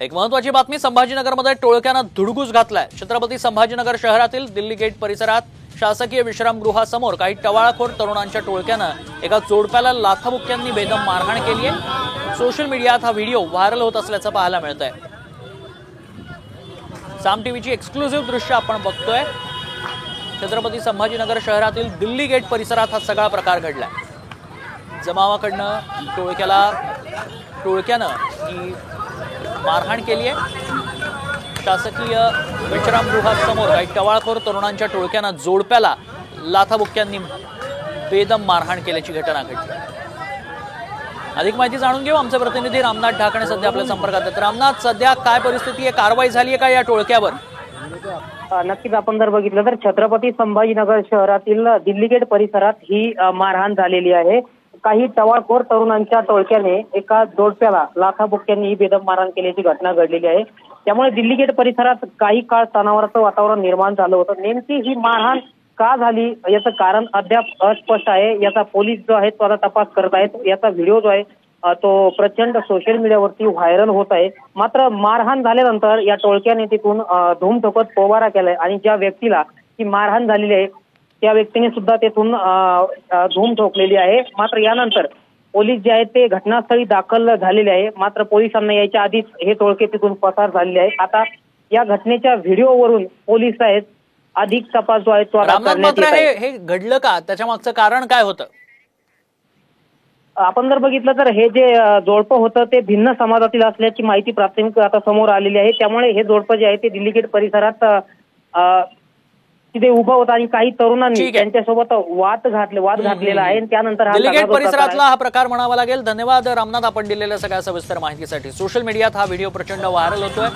एक महत्वाची बातमी, संभाजीनगरमध्ये टोळक्यानं धुडगूस घातलाय। छत्रपती संभाजीनगर शहरातील दिल्ली गेट परिसरात शासकीय विश्रामगृहासमोर काही टवाळखोर तरुणांच्या टोळक्यानं एका जोडप्याला लाथाबुक्क्यांनी बेदम मारहाण केली आहे। सोशल मीडियात हा व्हिडिओ व्हायरल होत असल्याचं पाहायला मिळतंय। साम टीव्हीची एक्सक्लुझिव्ह दृश्य आपण बघतोय। छत्रपती संभाजीनगर शहरातील दिल्ली गेट परिसरात हा सगळा प्रकार घडलाय। जमावाकडनं टोळक्यानं ही मारहाण केली आहे। शासकीय विश्रामगृहासमोर काही टवाळखोर तरुणांच्या टोळक्यानं जोडप्याला लाथाबुक्क्यांनी बेदम मारहाण केल्याची घटना घडली। अधिक माहिती जाणून घेऊ, आमचे प्रतिनिधी रामनाथ ढाकणे सध्या आपल्या संपर्कात आहेत। रामनाथ, सध्या काय परिस्थिती आहे? कारवाई झाली आहे का या टोळक्यावर? नक्कीच आपण जर बघितलं तर छत्रपती संभाजीनगर शहरातील दिल्ली गेट परिसरात ही मारहाण झालेली आहे। काही टवाळखोर तरुणांच्या टोळक्याने एका जोडप्याला लाथाबुक्क्यांनी बेदम मारहाण केल्याची घटना घडलेली आहे। त्यामुळे दिल्ली गेट परिसरात काही काळ तणावाचं वातावरण निर्माण झालं होतं। नेमकी ही मारहाण का झाली याचं कारण अद्याप अस्पष्ट आहे। याचा पोलीस जो आहे तो आता तपास करत आहेत। याचा व्हिडिओ जो आहे तो प्रचंड सोशल मीडियावरती व्हायरल होत आहे। मात्र मारहाण झाल्यानंतर या टोळक्याने तिथून धूम ठोकत पोवारा केलाय आणि ज्या व्यक्तीला ही मारहाण झालेली आहे त्या व्यक्तीने सुद्धा तेथून धूम ठोकलेली आहे। मात्र यानंतर पोलीस जे आहेत ते घटनास्थळी दाखल झालेले आहे। मात्र पोलिसांना यायच्या आधीच हे टोळके तिथून पसार झालेले आहे। आता या घटनेच्या व्हिडिओवरून पोलीस आहेत अधिक तपास जो आहे तो आता करण्यात येत आहे। हे घडलं का? त्याच्या मागचं कारण काय होतं? आपण जर बघितलं तर हे जे जोडपं होतं ते भिन्न समाजातील असल्याची माहिती प्राथमिक आता समोर आलेली आहे। त्यामुळे हे जोडपं जे आहे ते दिल्ली गेट परिसरात तिथे उभं होतं आणि काही तरुणांनी त्यांच्यासोबत वाद घातलेला आहे। त्यानंतर दिल्ली गेट परिसरातला हा प्रकार म्हणावा लागेल। धन्यवाद रामनाथ, आपण दिलेल्या सगळ्या सविस्तर माहितीसाठी। सोशल मीडियात हा व्हिडिओ प्रचंड व्हायरल होतोय।